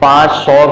500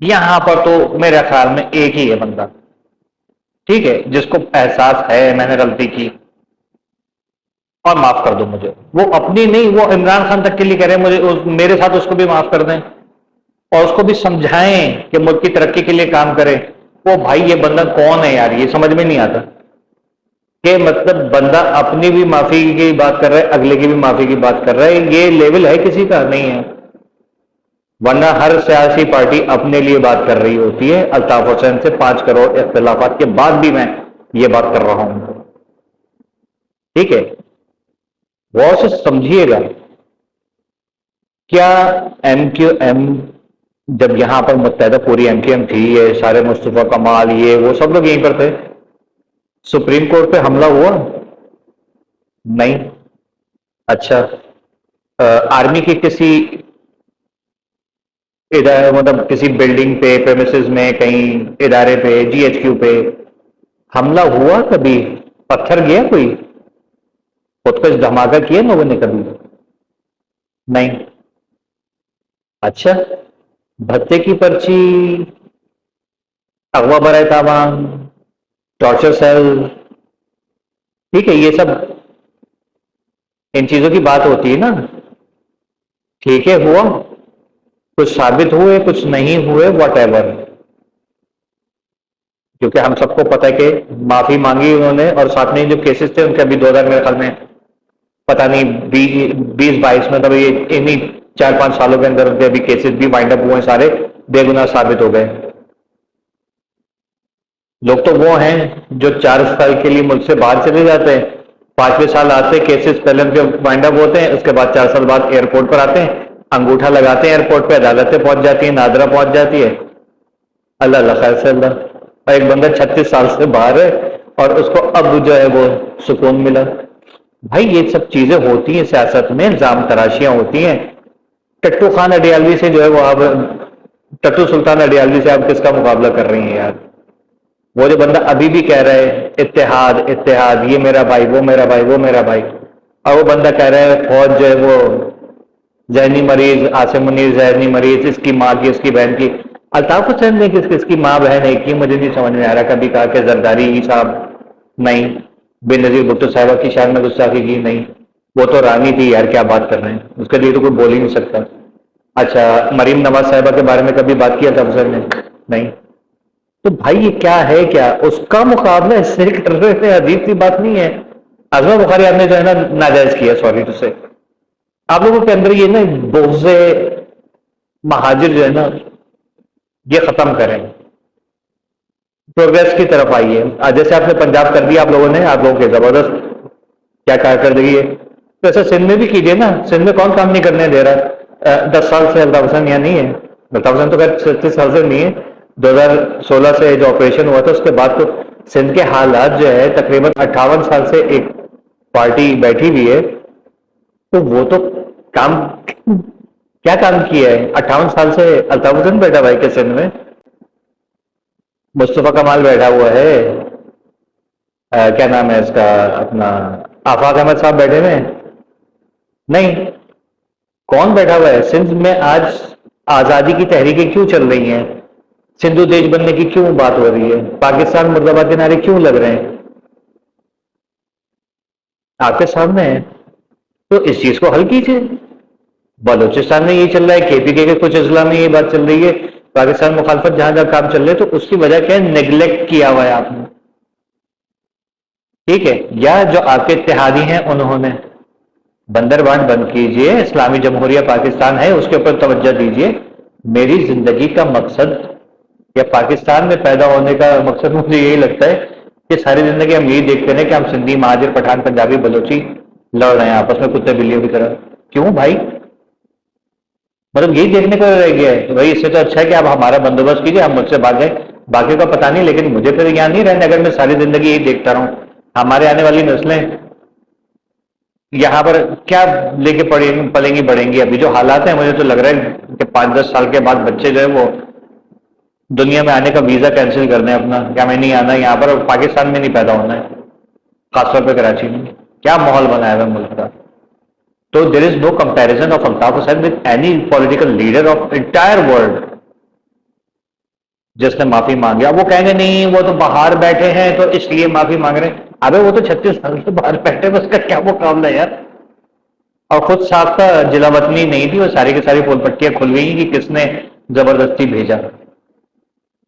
یہاں پر تو میرے خیال میں ایک ہی ہے بندہ، ٹھیک ہے، جس کو احساس ہے میں نے غلطی کی اور معاف کر دو مجھے، وہ اپنی نہیں، وہ عمران خان تک کے لیے کہہ رہے ہیں مجھے میرے ساتھ اس کو بھی معاف کر دیں اور اس کو بھی سمجھائیں کہ ملک کی ترقی کے لیے کام کرے۔ وہ بھائی یہ بندہ کون ہے یار، یہ سمجھ میں نہیں آتا کہ مطلب بندہ اپنی بھی معافی کی بات کر رہا ہے، اگلے کی بھی معافی کی بات کر رہا ہے، یہ لیول ہے کسی کا نہیں ہے۔ ورنہ ہر سیاسی پارٹی اپنے لیے بات کر رہی ہوتی ہے۔ الطاف حسین سے 5 کروڑ اختلافات کے بعد بھی میں یہ بات کر رہا ہوں، ٹھیک ہے، غور سے سمجھیے گا۔ کیا ایم کیو ایم جب یہاں پر متحدہ پوری ایم کیو ایم تھی، یہ سارے مصطفیٰ کمال یہ وہ سب لوگ یہیں پر تھے، سپریم کورٹ پہ حملہ ہوا؟ نہیں۔ اچھا، آرمی کی کسی ادارے مطلب کسی بلڈنگ پہ، پریمیسز میں، کہیں ادارے پہ، جی ایچ کیو پہ حملہ ہوا کبھی؟ پتھر گیا کوئی؟ خودکش دھماکہ کیا لوگوں نے کبھی؟ نہیں۔ اچھا، بھتے کی پرچی، اغوا برائے تاوان، ٹارچر سیل، ٹھیک ہے، یہ سب ان چیزوں کی بات ہوتی ہے نا، ٹھیک ہے، ہوا، کچھ ثابت ہوئے، کچھ نہیں ہوئے، واٹ ایور، کیونکہ ہم سب کو پتہ ہے کہ معافی مانگی انہوں نے، اور ساتھ میں جو کیسز تھے ان کے ابھی 2000 میرے خیال میں پتہ نہیں 20-22 میں، تب یہ انہیں 4-5 سالوں کے اندر ان کے ابھی کیسز بھی وائنڈ اپ ہوئے، سارے بے گناہ ثابت ہو گئے۔ لوگ تو وہ ہیں جو 4 سال کے لیے ملک سے باہر چلے جاتے ہیں، 5ویں سال آتے ہیں، کیسز پہلے ان کے وائنڈ اپ ہوتے ہیں، اس کے بعد 4 سال بعد ایئرپورٹ پر آتے ہیں، انگوٹھا لگاتے ہیں ایئرپورٹ پہ، عدالتیں پہنچ جاتی ہیں، نادرا پہنچ جاتی ہے، اللہ اللہ خیر سے اللہ، اور ایک بندہ 36 سال سے باہر ہے اور اس کو اب جو ہے وہ سکون ملا۔ بھائی یہ سب چیزیں ہوتی ہیں سیاست میں، الزام تراشیاں ہوتی ہیں۔ ٹٹو خان اڈیالوی سے جو ہے وہ آپ، ٹٹو سلطان اڈیالوی سے آپ کس کا مقابلہ کر رہی ہیں یار؟ وہ جو بندہ ابھی بھی کہہ رہا ہے اتحاد اتحاد، یہ میرا بھائی، وہ میرا بھائی، وہ میرا بھائی، اور وہ بندہ کہہ رہا ہے فوج جو ہے وہ ذہنی مریض، عاصم منیر ذہنی مریض، اس کی ماں کی، اس کی بہن کی۔ الطاف حسین نے کس کی ماں بہن ہے کی مجھے نہیں سمجھ میں آ رہا۔ کبھی کہا کہ زرداری صاحب نہیں، بے نظیر بھٹو صاحبہ کی شان میں گستاخی کی نہیں، وہ تو رانی تھی یار، کیا بات کر رہے ہیں، اس کے لیے تو کوئی بول ہی نہیں سکتا۔ اچھا، مریم نواز صاحبہ کے بارے میں کبھی بات کیا تھا حسین نے؟ نہیں۔ تو بھائی یہ کیا ہے، کیا اس کا مقابلہ اس سے کر رہے ہیں؟ عجیب سی بات نہیں ہے؟ عظمہ بخاری آپ نے جو ہے نا ناجائز کیا، سوری ٹو سے، آپ لوگوں کے اندر یہ نا بغض مہاجر جو ہے نا یہ ختم کریں، پروگریس کی طرف آئیے۔ جیسے آپ نے پنجاب کر دیا، آپ لوگوں نے، آپ لوگوں کے زبردست کیا کارکردگی ہے، تو ایسا سندھ میں بھی کیجیے نا۔ سندھ میں کون کام نہیں کرنے دے رہا؟ 10 سال سے الطاف حسین یہاں نہیں ہے، الطاف حسین تو خیر 36 سال سے نہیں ہے، 2016 سے جو آپریشن ہوا تھا اس کے بعد تو سندھ کے حالات جو ہے تقریباً 58 سال سے ایک پارٹی بیٹھی ہوئی ہے، تو وہ تو کام کیا کام کیا ہے؟ 58 سال سے الطاف حسین بیٹھا بھائی کے سندھ میں، مصطفیٰ کمال بیٹھا ہوا ہے، کیا نام ہے اس کا اپنا، آفاق احمد صاحب بیٹھے ہوئے ہیں؟ نہیں، کون بیٹھا ہوا ہے؟ سندھ میں آج آزادی کی تحریکیں کیوں چل رہی ہیں؟ سندھو دیش بننے کی کیوں بات ہو رہی ہے؟ پاکستان مرد آباد کے نعرے کیوں لگ رہے ہیں؟ آپ کے سامنے ہے، تو اس چیز کو حل کیجیے۔ بلوچستان میں یہ چل رہا ہے، کے پی کے کچھ اضلاع میں یہ بات چل رہی ہے، پاکستان مخالفت جہاں جہاں کام چل رہے تو اس کی وجہ کیا ہے؟ نیگلیکٹ کیا ہوا ہے آپ نے، ٹھیک ہے، یا جو آپ کے اتحادی ہیں انہوں نے۔ بندر بانٹ بند کیجئے، اسلامی جمہوریہ پاکستان ہے اس کے اوپر توجہ دیجئے۔ میری زندگی کا مقصد یا پاکستان میں پیدا ہونے کا مقصد مجھے یہی لگتا ہے کہ ساری زندگی ہم یہی دیکھتے ہیں کہ ہم سندھی، مہاجر، پٹھان، پنجابی، بلوچی لڑ رہے ہیں آپس میں کتے بلیوں کی طرح۔ کیوں بھائی؟ مطلب یہی دیکھنے کو رہ گیا ہے بھائی، اس سے تو اچھا ہے کہ آپ ہمارا بندوبست کیجئے، ہم مجھ سے بھاگیں، باقی کا پتہ نہیں، لیکن مجھے پھر یہاں نہیں رہنے اگر میں ساری زندگی یہی دیکھتا رہوں۔ ہمارے آنے والی نسلیں یہاں پر کیا لے کے پلیں گی بڑھیں گی؟ ابھی جو حالات ہیں مجھے تو لگ رہا ہے کہ 5-10 سال کے بعد بچے جو ہے وہ دنیا میں آنے کا ویزا کینسل کر دیں اپنا، کیا میں نہیں آنا یہاں پر، اور پاکستان میں نہیں پیدا ہونا ہے، خاص طور پہ کراچی میں۔ کیا ماحول بنایا ہوا ملک کا؟ تو there is no comparison of Altaf Hussain with any political leader of entire world. جس نے معافی مانگا. وہ کہیں گے نہیں وہ تو باہر بیٹھے ہیں تو اس لیے معافی مانگ رہے ہیں. ابے وہ تو 36 سال سے باہر بیٹھے, اس کا کیا مقابلہ ہے یار. اور خود ساختہ جلا وطنی نہیں تھی, وہ ساری کی ساری پھول پٹیاں کھل گئی کہ کس نے زبردستی بھیجا.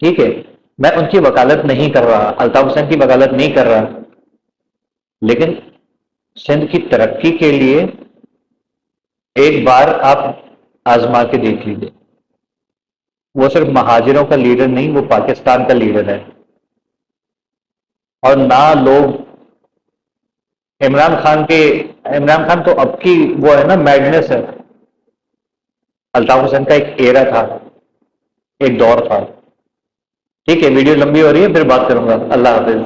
ٹھیک ہے, میں ان کی وکالت نہیں کر رہا, الطاف حسین کی وکالت نہیں کر رہا, لیکن سندھ کی ترقی کے لیے ایک بار آپ آزما کے دیکھ لیجیے. وہ صرف مہاجروں کا لیڈر نہیں, وہ پاکستان کا لیڈر ہے. اور نہ لوگ عمران خان تو اب کی وہ ہے نا میڈنس ہے. الطاف حسین کا ایک ایرا تھا, ایک دور تھا. ٹھیک ہے, ویڈیو لمبی ہو رہی ہے, پھر بات کروں گا. اللہ حافظ.